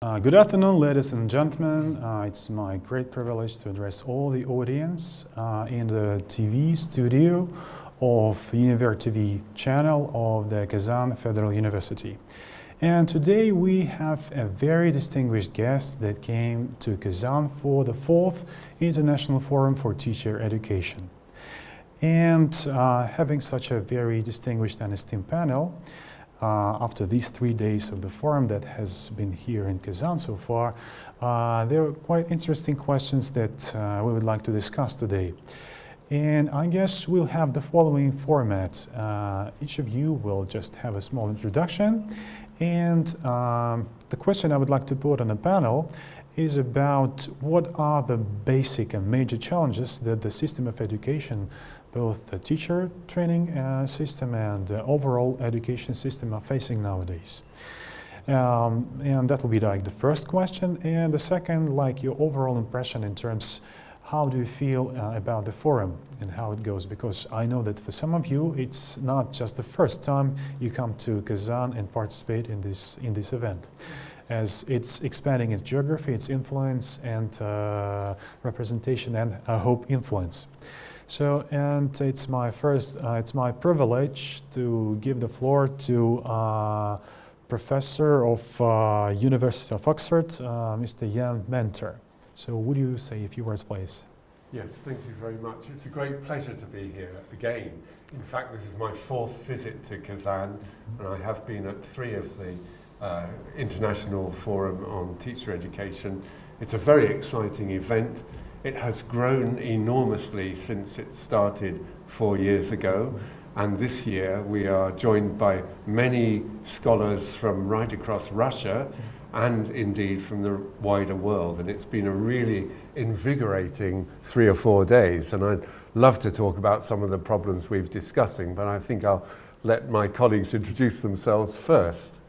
Good afternoon, ladies and gentlemen. It's my great privilege to address all the audience in the TV studio of Univer TV channel of the Kazan Federal University. And today we have a very distinguished guest that came to Kazan for the 4th International Forum for Teacher Education. And having such a very distinguished and esteemed panel, after these 3 days of the forum that has been here in Kazan so far, there are quite interesting questions that we would like to discuss today. And I guess we'll have the following format. Each of you will just have a small introduction, and the question I would like to put on the panel is about what are the basic and major challenges that the system of education, both the teacher training system and the overall education system, are facing nowadays. And that will be like the first question, and the second, like your overall impression in terms how do you feel about the forum and how it goes, because I know that for some of you it's not just the first time you come to Kazan and participate in this event, as it's expanding its geography, its influence and representation, and I hope influence. So, and it's my privilege to give the floor to Professor of University of Oxford, Mr. Jan Mentor. So would you say a few words, please? Yes, thank you very much. It's a great pleasure to be here again. In fact, this is my 4th visit to Kazan, and I have been at 3 of the International Forum on Teacher Education. It's a very exciting event. It has grown enormously since it started 4 years ago, and this year we are joined by many scholars from right across Russia and indeed from the wider world, and it's been a really invigorating 3 or 4 days, and I'd love to talk about some of the problems we've discussing, but I think I'll let my colleagues introduce themselves first.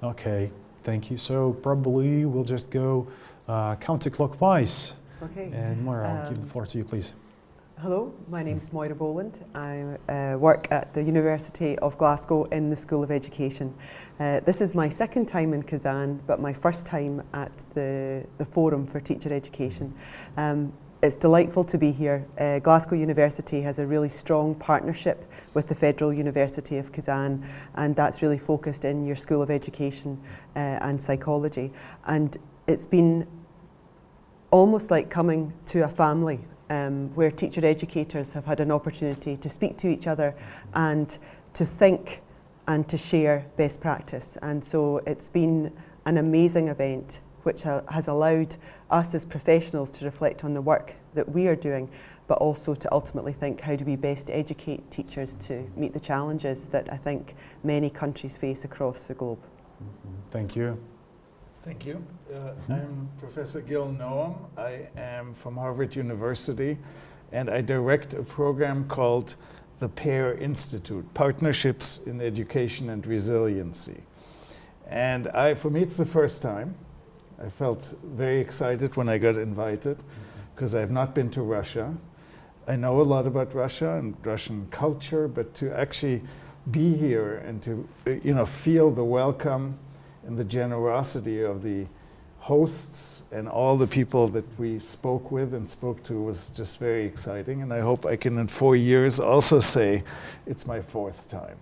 Okay, thank you. So probably we'll just go counterclockwise. Okay. And Moira, I'll give the floor to you, please. Hello, my name is Moira Boland. I work at the University of Glasgow in the School of Education. This is my 2nd time in Kazan, but my 1st time at the Forum for Teacher Education. It's delightful to be here. Glasgow University has a really strong partnership with the Federal University of Kazan, and that's really focused in your School of Education and Psychology. And it's been almost like coming to a family, where teacher educators have had an opportunity to speak to each other and to think and to share best practice. And so it's been an amazing event which has allowed us as professionals to reflect on the work that we are doing, but also to ultimately think how do we best educate teachers to meet the challenges that I think many countries face across the globe. Thank you. Thank you. I'm Professor Gil Noam. I am from Harvard University, and I direct a program called the PAIR Institute, Partnerships in Education and Resiliency. And for me, it's the first time. I felt very excited when I got invited, because I have not been to Russia. I know a lot about Russia and Russian culture, but to actually be here and to feel the welcome and the generosity of the hosts and all the people that we spoke with and spoke to was just very exciting. And I hope I can in 4 years also say it's my 4th time.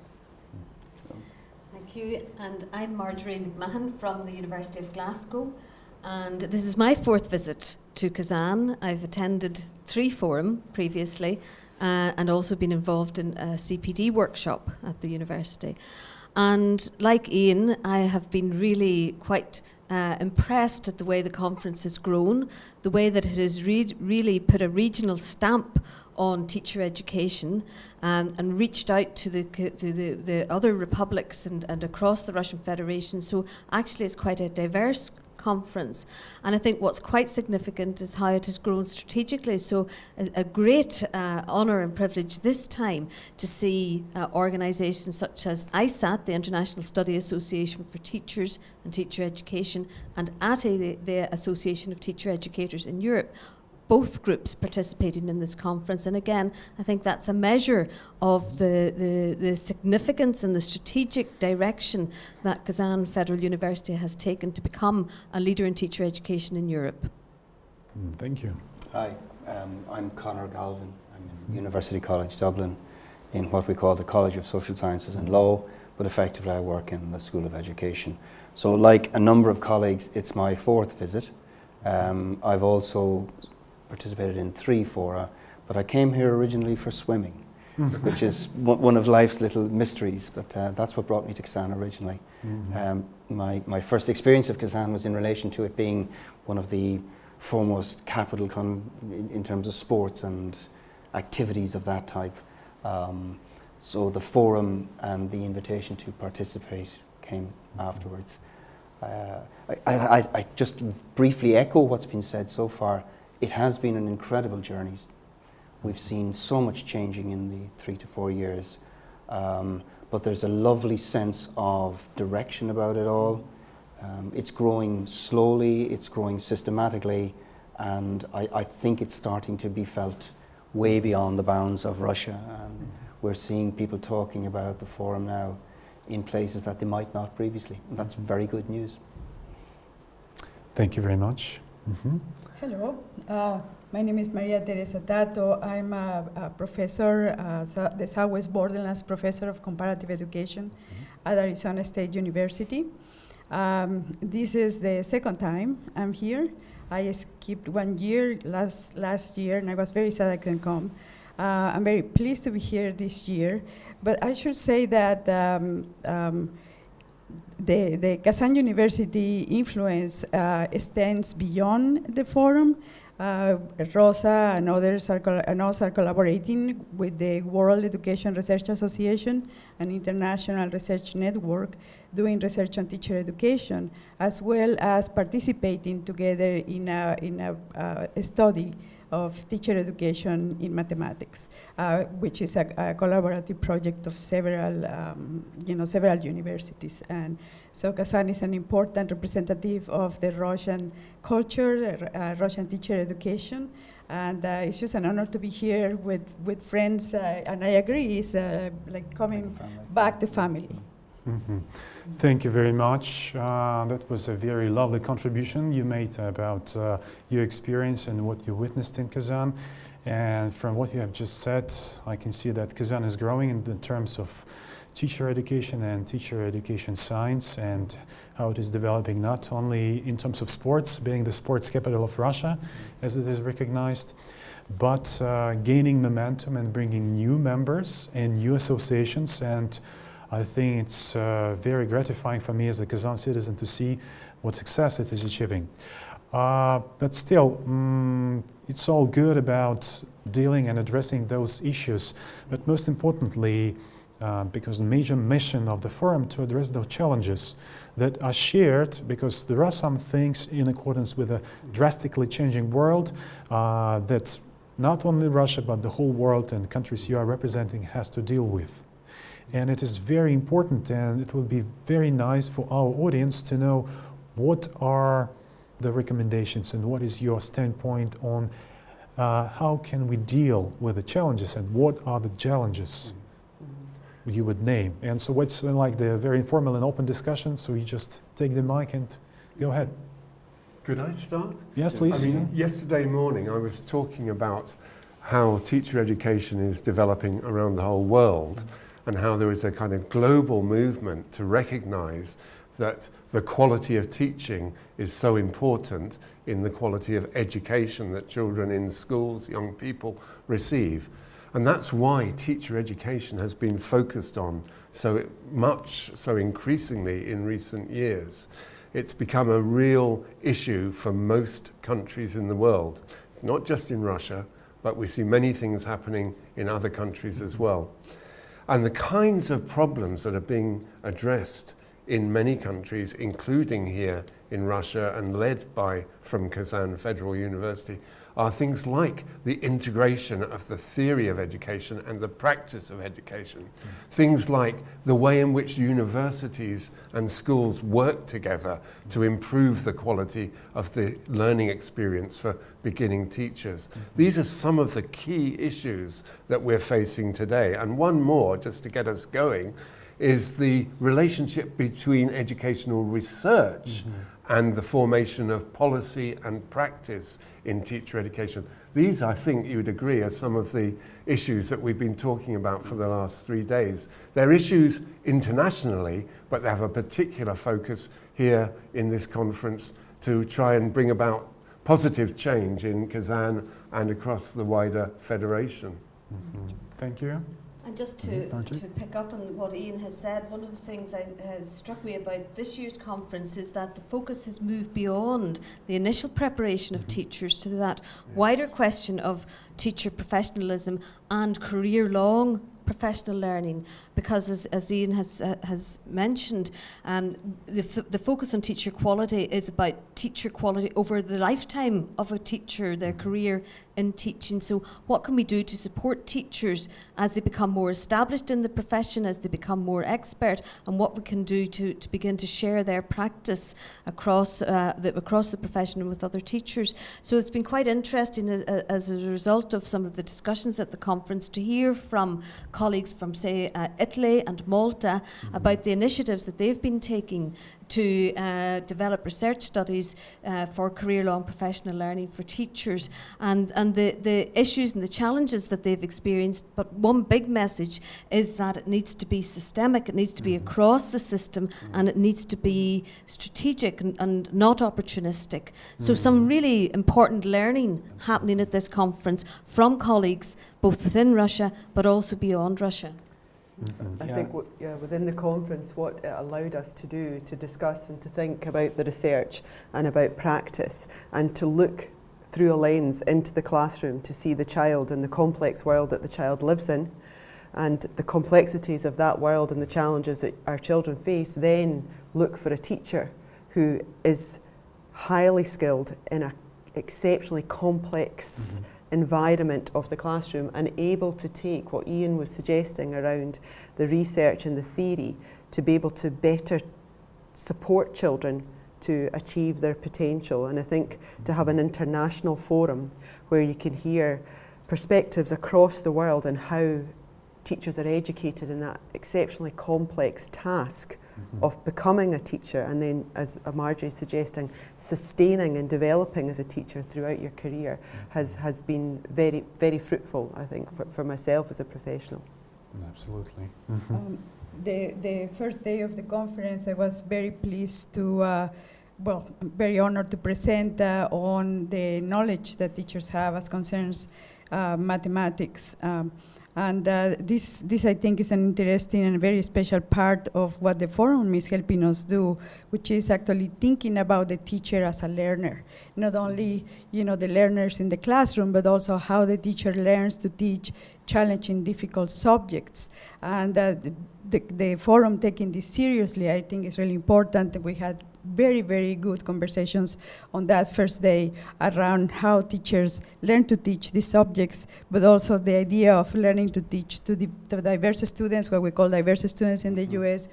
Thank you. And I'm Marjorie McMahon from the University of Glasgow. And this is my 4th visit to Kazan. I've attended 3 forums previously and also been involved in a CPD workshop at the university. And like Ian, I have been really quite impressed at the way the conference has grown, the way that it has really put a regional stamp on teacher education, and reached out to the other republics and across the Russian Federation. So actually it's quite a diverse conference, and I think what's quite significant is how it has grown strategically. So a great honour and privilege this time to see organisations such as ISAT, the International Study Association for Teachers and Teacher Education, and ATE, the Association of Teacher Educators in Europe, both groups participating in this conference. And again, I think that's a measure of the significance and the strategic direction that Kazan Federal University has taken to become a leader in teacher education in Europe. Thank you. Hi, I'm Conor Galvin. I'm in University College Dublin in what we call the College of Social Sciences and Law, but effectively I work in the School of Education. So like a number of colleagues, it's my fourth visit. I've also participated in 3 fora, but I came here originally for swimming, which is one of life's little mysteries, but that's what brought me to Kazan originally. My first experience of Kazan was in relation to it being one of the foremost capital in terms of sports and activities of that type. So the forum and the invitation to participate came afterwards. I just briefly echo what's been said so far. It has been an incredible journey. We've seen so much changing in the 3 to 4 years, but there's a lovely sense of direction about it all. It's growing slowly, it's growing systematically, and I think it's starting to be felt way beyond the bounds of Russia. And we're seeing people talking about the forum now in places that they might not previously. And that's very good news. Thank you very much. Hello, my name is Maria Teresa Tato. I'm a professor, the Southwest Borderlands Professor of Comparative Education at Arizona State University. This is the second time I'm here. I skipped 1 year last year, and I was very sad I couldn't come. I'm very pleased to be here this year, but I should say that the Kazan University influence extends beyond the forum. Rosa and others are collaborating with the World Education Research Association, an international research network doing research on teacher education, as well as participating together in a study of teacher education in mathematics, which is a collaborative project of several universities. And so Kazan is an important representative of the Russian culture, Russian teacher education, and it's just an honor to be here with friends, and I agree, it's like coming back to family. Thank you very much. That was a very lovely contribution you made about your experience and what you witnessed in Kazan. And from what you have just said, I can see that Kazan is growing in terms of teacher education and teacher education science, and how it is developing not only in terms of sports, being the sports capital of Russia, as it is recognized, but gaining momentum and bringing new members and new associations. And I think it's very gratifying for me as a Kazan citizen to see what success it is achieving. But still, it's all good about dealing and addressing those issues, but most importantly, because the major mission of the forum to address those challenges that are shared, because there are some things in accordance with a drastically changing world that not only Russia but the whole world and countries you are representing has to deal with. And it is very important, and it will be very nice for our audience to know what are the recommendations and what is your standpoint on how can we deal with the challenges and what are the challenges you would name. And so it's like the very informal and open discussion, so you just take the mic and go ahead. Could I start? Yes, please. I mean, yesterday morning I was talking about how teacher education is developing around the whole world, and how there is a kind of global movement to recognize that the quality of teaching is so important in the quality of education that children in schools, young people receive. And that's why teacher education has been focused on so much, so increasingly in recent years. It's become a real issue for most countries in the world. It's not just in Russia, but we see many things happening in other countries as well. And the kinds of problems that are being addressed in many countries, including here in Russia and led from Kazan Federal University, are things like the integration of the theory of education and the practice of education. Things like the way in which universities and schools work together to improve the quality of the learning experience for beginning teachers. These are some of the key issues that we're facing today. And one more, just to get us going, is the relationship between educational research and the formation of policy and practice in teacher education. These, I think you would agree, are some of the issues that we've been talking about for the last 3 days. They're issues internationally, but they have a particular focus here in this conference to try and bring about positive change in Kazan and across the wider federation. Thank you. And just to pick up on what Ian has said, one of the things that has struck me about this year's conference is that the focus has moved beyond the initial preparation of teachers to that wider question of teacher professionalism and career-long professional learning, because as Ian has mentioned, the focus on teacher quality is about teacher quality over the lifetime of a teacher, their career in teaching. So what can we do to support teachers as they become more established in the profession, as they become more expert, and what we can do to begin to share their practice across the profession and with other teachers. So it's been quite interesting as a result of some of the discussions at the conference to hear from colleagues from, say, Italy and Malta about the initiatives that they've been taking to develop research studies for career-long professional learning for teachers, and the issues and the challenges that they've experienced. But one big message is that it needs to be systemic, it needs to be across the system, and it needs to be strategic and not opportunistic. So some really important learning happening at this conference from colleagues both within Russia but also beyond Russia. I think within the conference, what it allowed us to do, to discuss and to think about the research and about practice, and to look through a lens into the classroom to see the child and the complex world that the child lives in, and the complexities of that world and the challenges that our children face, then look for a teacher who is highly skilled in an exceptionally complex environment of the classroom, and able to take what Ian was suggesting around the research and the theory to be able to better support children to achieve their potential. And I think to have an international forum where you can hear perspectives across the world on how teachers are educated in that exceptionally complex task of becoming a teacher, and then, as Marjorie is suggesting, sustaining and developing as a teacher throughout your career has been very, very fruitful, I think, for myself as a professional. Absolutely. The first day of the conference, I was very pleased to, I'm very honored to present on the knowledge that teachers have as concerns mathematics. And this I think is an interesting and very special part of what the forum is helping us do, which is actually thinking about the teacher as a learner. Not only, the learners in the classroom, but also how the teacher learns to teach challenging, difficult subjects. And the forum taking this seriously, I think, is really important. We had very, very good conversations on that first day around how teachers learn to teach these subjects, but also the idea of learning to teach to diverse students, what we call diverse students in the US,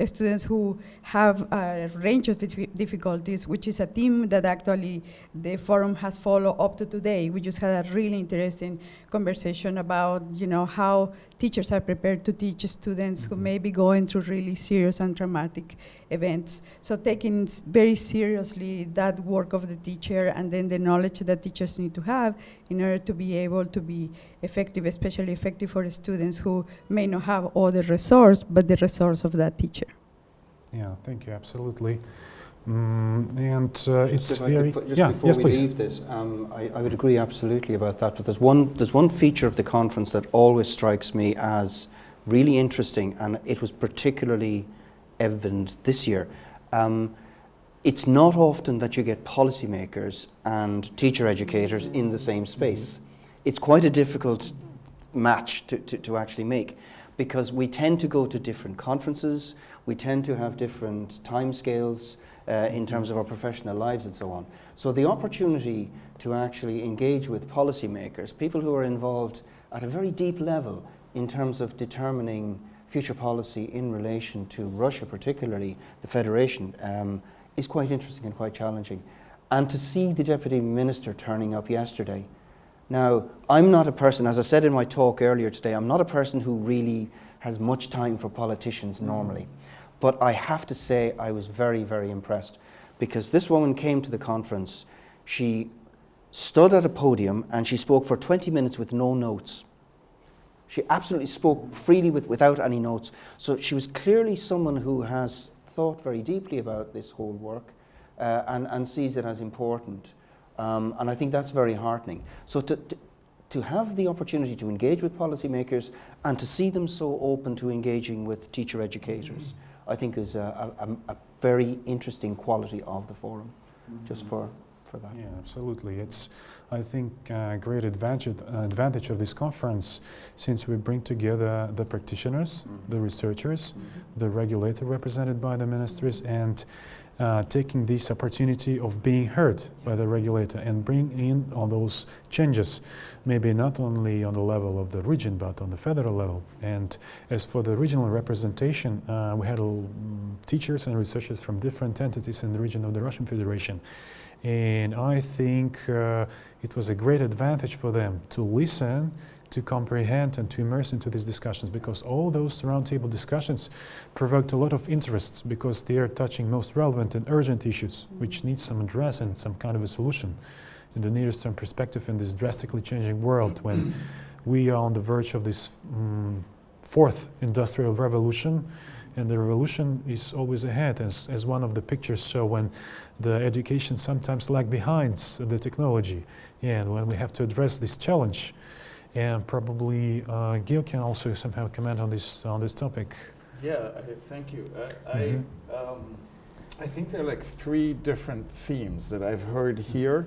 students who have a range of difficulties, which is a theme that actually the forum has followed up to today. We just had a really interesting conversation about, how teachers are prepared to teach students who may be going through really serious and traumatic events. So taking very seriously that work of the teacher, and then the knowledge that teachers need to have in order to be able to be effective, especially effective for students who may not have all the resource, but the resource of that teacher. Yeah, thank you, absolutely. It's very... Before we leave this, I would agree absolutely about that, but there's one feature of the conference that always strikes me as really interesting, and it was particularly evident this year. It's not often that you get policymakers and teacher educators in the same space. It's quite a difficult match to actually make, because we tend to go to different conferences, we tend to have different timescales in terms of our professional lives and so on. So the opportunity to actually engage with policymakers, people who are involved at a very deep level in terms of determining future policy in relation to Russia, particularly the Federation, is quite interesting and quite challenging. And to see the Deputy Minister turning up yesterday. Now, I'm not a person, as I said in my talk earlier today, I'm not a person who really has much time for politicians normally. But I have to say I was very, very impressed, because this woman came to the conference, she stood at a podium and she spoke for 20 minutes with no notes. She absolutely spoke freely without any notes. So she was clearly someone who has thought very deeply about this whole work and sees it as important. And I think that's very heartening. So to have the opportunity to engage with policymakers and to see them so open to engaging with teacher educators, I think is a very interesting quality of the forum, just for that. Yeah, absolutely. It's, I think, a great advantage of this conference, since we bring together the practitioners, the researchers, the regulator represented by the ministries, and taking this opportunity of being heard by the regulator and bring in all those changes, maybe not only on the level of the region, but on the federal level. And as for the regional representation, we had teachers and researchers from different entities in the region of the Russian Federation. And I think it was a great advantage for them to listen, to comprehend, and to immerse into these discussions, because all those roundtable discussions provoked a lot of interests, because they are touching most relevant and urgent issues which need some address and some kind of a solution in the nearest term perspective in this drastically changing world, when we are on the verge of this fourth industrial revolution. And the revolution is always ahead, as one of the pictures show, when the education sometimes lag behind the technology, and when we have to address this challenge. And probably Gil can also somehow comment on this topic. Yeah, thank you. I think there are like 3 different themes that I've heard here,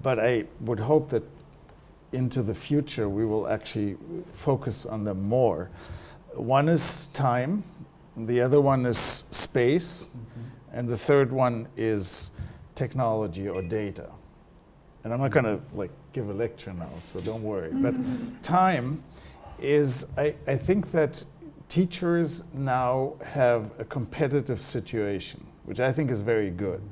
but I would hope that into the future we will actually focus on them more. One is time. The other one is space, and the third one is technology or data. And I'm not going to give a lecture now, so don't worry. But time is, I think that teachers now have a competitive situation, which I think is very good.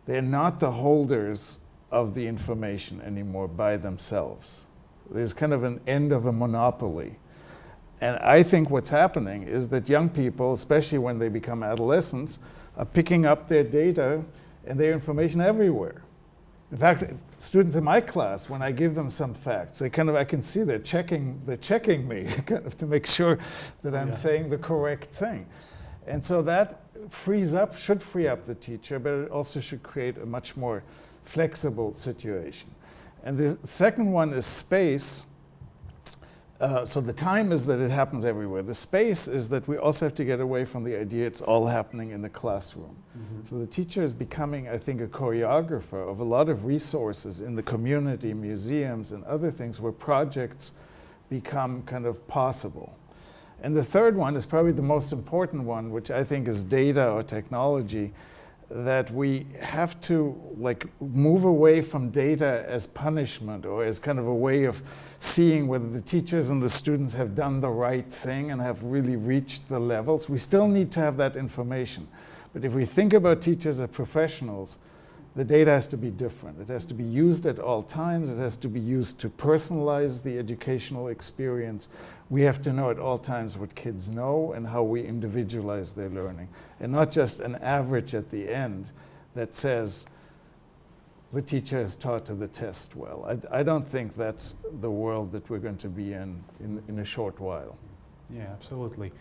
They're not the holders of the information anymore by themselves. There's kind of an end of a monopoly. And I think what's happening is that young people, especially when they become adolescents, are picking up their data and their information everywhere. In fact, students in my class, when I give them some facts, I can see they're checking me kind of to make sure that I'm saying the correct thing. And so that should free up the teacher, but it also should create a much more flexible situation. And the second one is space. So the time is that it happens everywhere. The space is that we also have to get away from the idea it's all happening in the classroom. So the teacher is becoming, I think, a choreographer of a lot of resources in the community, museums and other things where projects become kind of possible. And the third one is probably the most important one, which I think is data or technology, that we have to move away from data as punishment or as kind of a way of seeing whether the teachers and the students have done the right thing and have really reached the levels. We still need to have that information. But if we think about teachers as professionals, the data has to be different. It has to be used at all times. It has to be used to personalize the educational experience. We have to know at all times what kids know and how we individualize their learning. And not just an average at the end that says the teacher has taught to the test well. I don't think that's the world that we're going to be in a short while. Yeah, absolutely.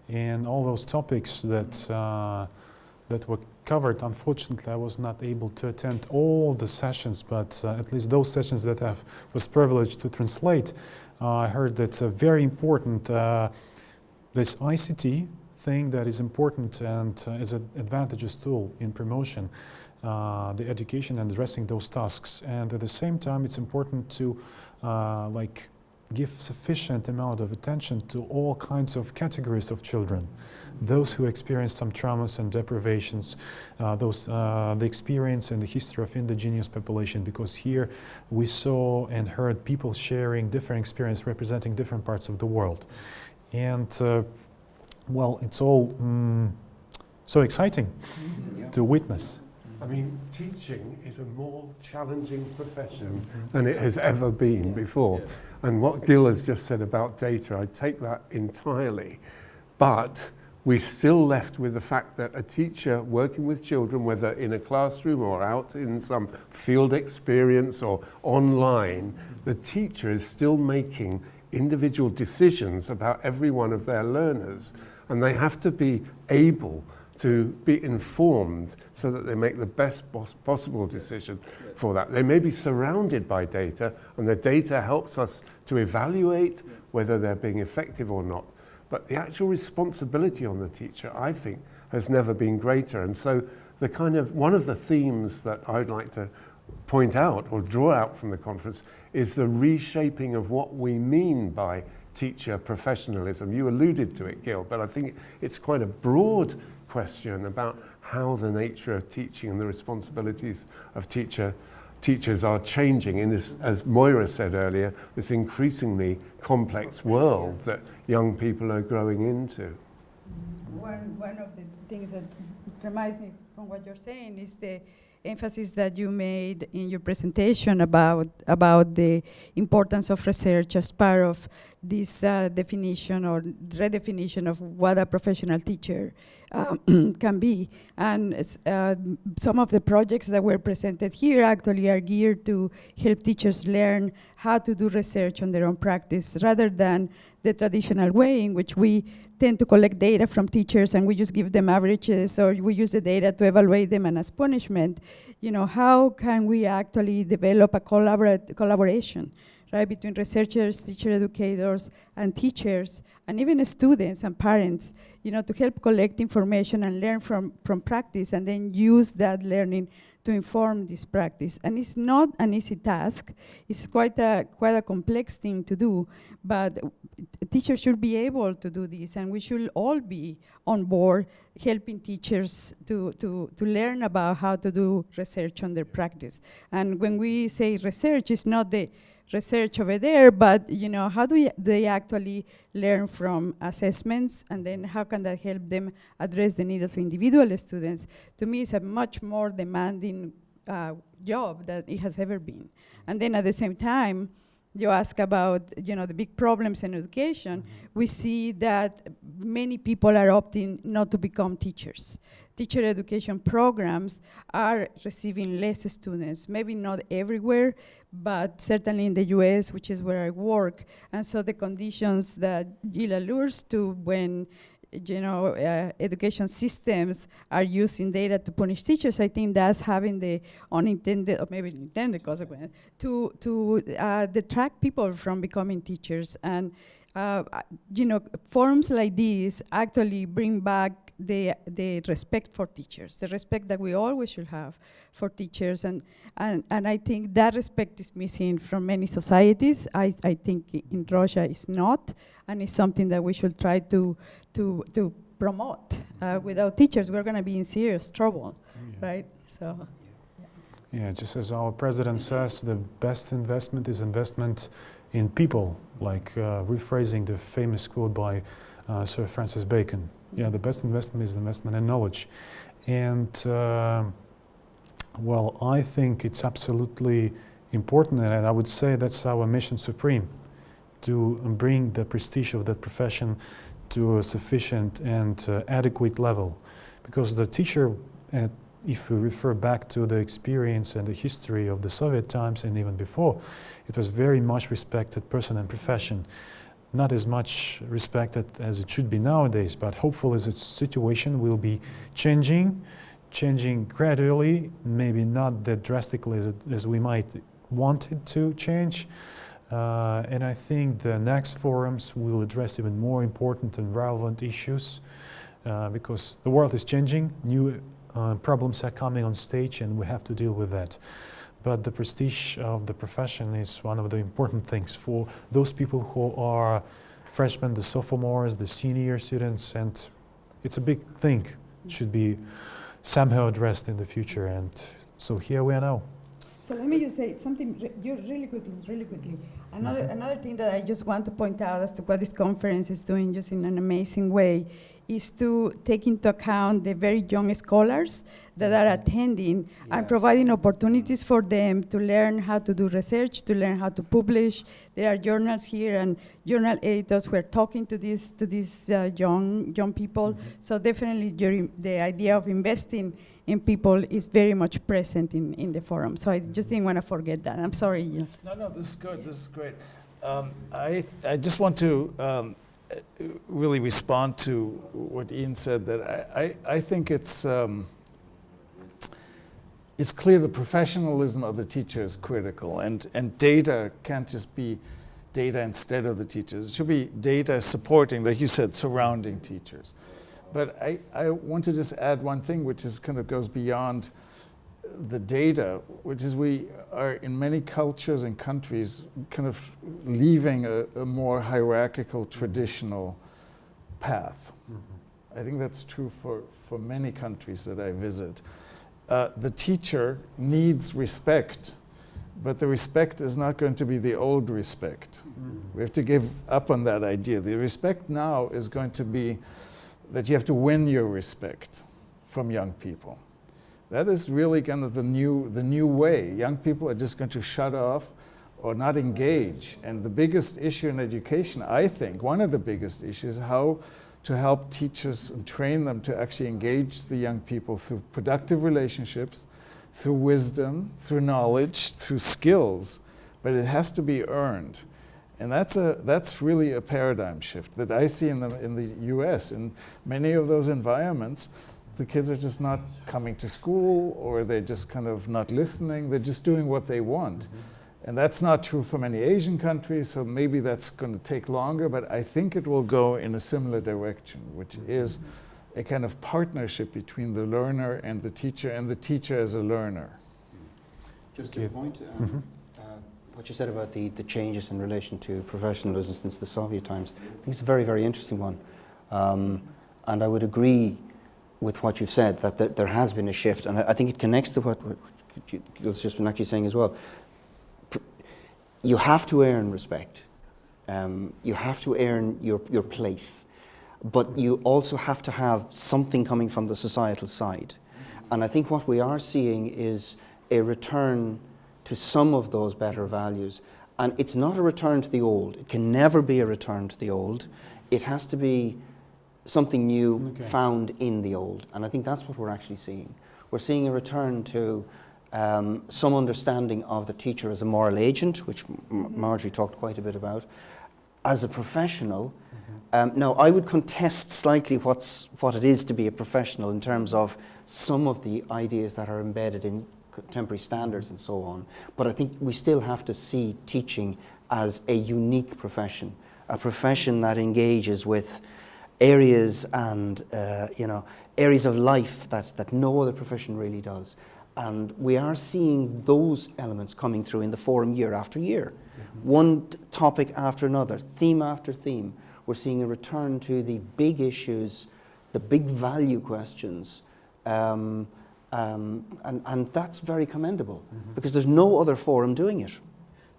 And all those topics that were covered, unfortunately, I was not able to attend all the sessions, but at least those sessions that I was privileged to translate, I heard that very important, this ICT thing that is important and is an advantageous tool in promotion, the education and addressing those tasks. And at the same time, it's important to give sufficient amount of attention to all kinds of categories of children. Those who experience some traumas and deprivations, the experience and the history of indigenous population, because here we saw and heard people sharing different experience representing different parts of the world. And well, it's all so exciting to witness. I mean, teaching is a more challenging profession than it has ever been before. Yes. And what Gil has just said about data, I take that entirely. But we're still left with the fact that a teacher working with children, whether in a classroom or out in some field experience or online, the teacher is still making individual decisions about every one of their learners. And they have to be able to be informed so that they make the best possible decision for that. They may be surrounded by data, and the data helps us to evaluate whether they're being effective or not. But the actual responsibility on the teacher, I think, has never been greater. And so the one of the themes that I'd like to point out or draw out from the conference is the reshaping of what we mean by teacher professionalism. You alluded to it, Gil, but I think it's quite a broad question about how the nature of teaching and the responsibilities of teachers are changing in this, as Moira said earlier, this increasingly complex world that young people are growing into. One of the things that reminds me from what you're saying is the emphasis that you made in your presentation about the importance of research as part of this definition or redefinition of what a professional teacher can be. And some of the projects that were presented here actually are geared to help teachers learn how to do research on their own practice rather than the traditional way in which we tend to collect data from teachers and we just give them averages, or we use the data to evaluate them and as punishment. You know, how can we actually develop a collaboration, right, between researchers, teacher educators, and teachers, and even students and parents, you know, to help collect information and learn from practice, and then use that learning to inform this practice. And it's not an easy task. It's quite a complex thing to do, but teachers should be able to do this, and we should all be on board helping teachers to learn about how to do research on their practice. And when we say research, it's not the research over there, but you know, how do they actually learn from assessments, and then how can that help them address the needs of individual students? To me, it's a much more demanding job than it has ever been. And then at the same time, you ask about, you know, the big problems in education. We see that many people are opting not to become teachers. Teacher education programs are receiving less students, maybe not everywhere, but certainly in the US, which is where I work. And so the conditions that Gil alludes to when, you know, education systems are using data to punish teachers, I think that's having the unintended or maybe intended consequence to detract people from becoming teachers. And you know, forums like these actually bring back the respect for teachers, the respect that we always should have for teachers, and I think that respect is missing from many societies. I think in Russia it's not, and it's something that we should try to promote. Without teachers, we're going to be in serious trouble, right? So. Yeah, just as our president says, the best investment is investment in people, like rephrasing the famous quote by Sir Francis Bacon. Yeah, the best investment is investment in knowledge. And well, I think it's absolutely important, and I would say that's our mission supreme, to bring the prestige of that profession to a sufficient and adequate level. Because the teacher, if we refer back to the experience and the history of the Soviet times and even before, it was very much respected person and profession. Not as much respected as it should be nowadays, but hopefully the situation will be changing gradually, maybe not that drastically as we might want it to change. And I think the next forums will address even more important and relevant issues because the world is changing, new problems are coming on stage, and we have to deal with that. but the prestige of the profession is one of the important things for those people who are freshmen, the sophomores, the senior students, and it's a big thing. It should be somehow addressed in the future, and so here we are now. So let me just say something really quickly. Another thing that I just want to point out as to what this conference is doing just in an amazing way is to take into account the very young scholars that are attending and providing opportunities for them to learn how to do research, to learn how to publish. There are journals here and journal editors who are talking to these young people. So definitely the idea of investing in people is very much present in the forum. So I just didn't want to forget that. I'm sorry. No, this is good. This is great. I just want to really respond to what Ian said. That I think it's clear the professionalism of the teacher is critical, and data can't just be data instead of the teachers. It should be data supporting, like you said, surrounding teachers. But I want to just add one thing, which is kind of goes beyond the data, which is we are in many cultures and countries kind of leaving a more hierarchical, traditional path. I think that's true for many countries that I visit. The teacher needs respect, but the respect is not going to be the old respect. We have to give up on that idea. The respect now is going to be that you have to win your respect from young people. That is really kind of the new way. Young people are just going to shut off or not engage. And the biggest issue in education, I think, one of the biggest issues, is how to help teachers and train them to actually engage the young people through productive relationships, through wisdom, through knowledge, through skills, but it has to be earned. And that's really a paradigm shift that I see in the US. In many of those environments, the kids are just not coming to school, or they're just kind of not listening. They're just doing what they want. And that's not true for many Asian countries, so maybe that's going to take longer, but I think it will go in a similar direction, which is a kind of partnership between the learner and the teacher as a learner. Just a point, what you said about the changes in relation to professionalism since the Soviet times, I think it's a very, very interesting one. And I would agree with what you've said, that there has been a shift, and I think it connects to what you've just been actually saying as well. You have to earn respect. You have to earn your place, but you also have to have something coming from the societal side. And I think what we are seeing is a return to some of those better values. And it's not a return to the old. It can never be a return to the old. It has to be something new found in the old. And I think that's what we're actually seeing. We're seeing a return to some understanding of the teacher as a moral agent, which Marjorie talked quite a bit about, as a professional. Now, I would contest slightly what it is to be a professional in terms of some of the ideas that are embedded in contemporary standards and so on. But I think we still have to see teaching as a unique profession, a profession that engages with areas and areas of life that no other profession really does. And we are seeing those elements coming through in the forum year after year. One topic after another, theme after theme. We're seeing a return to the big issues, the big value questions, and that's very commendable because there's no other forum doing it.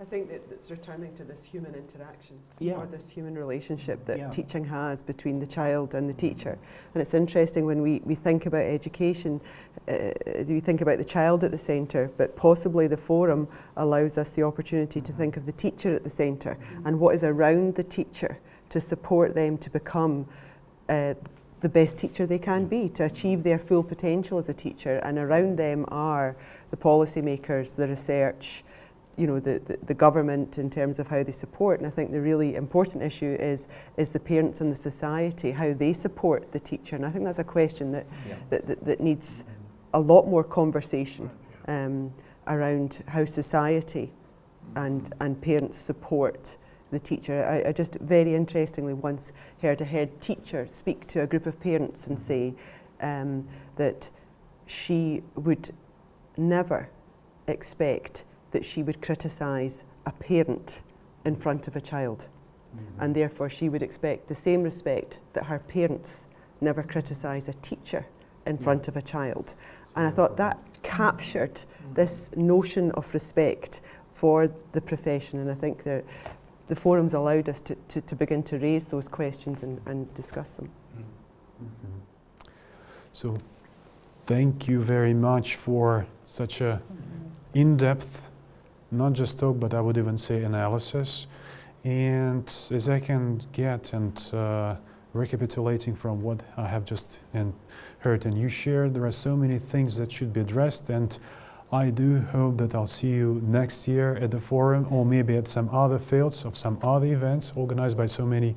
I think that it's returning to this human interaction Yeah. or this human relationship that Yeah. teaching has between the child and the teacher. And it's interesting when we think about education, we think about the child at the centre, but possibly the forum allows us the opportunity to think of the teacher at the centre and what is around the teacher to support them to become the best teacher they can be, to achieve their full potential as a teacher. And around them are the policymakers, the research, the government in terms of how they support. And I think the really important issue is the parents and the society, how they support the teacher. And I think that's a question that needs a lot more conversation around how society and parents support the teacher. I just very interestingly once heard a head teacher speak to a group of parents and say that she would never expect that she would criticise a parent in front of a child. And therefore she would expect the same respect that her parents never criticise a teacher in front of a child. And I thought that captured this notion of respect for the profession, and I think the forums allowed us to begin to raise those questions and discuss them. So thank you very much for such a in-depth, not just talk, but I would even say analysis. And as I can get, and recapitulating from what I have just heard and you shared, there are so many things that should be addressed, and I do hope that I'll see you next year at the forum, or maybe at some other fields of some other events organized by so many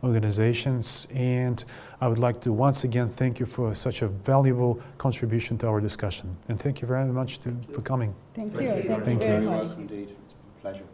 organizations. And I would like to once again thank you for such a valuable contribution to our discussion. And thank you very much for coming. Thank Thank you. you. Thank you Thank you. very Very much. well indeed. It's been a pleasure.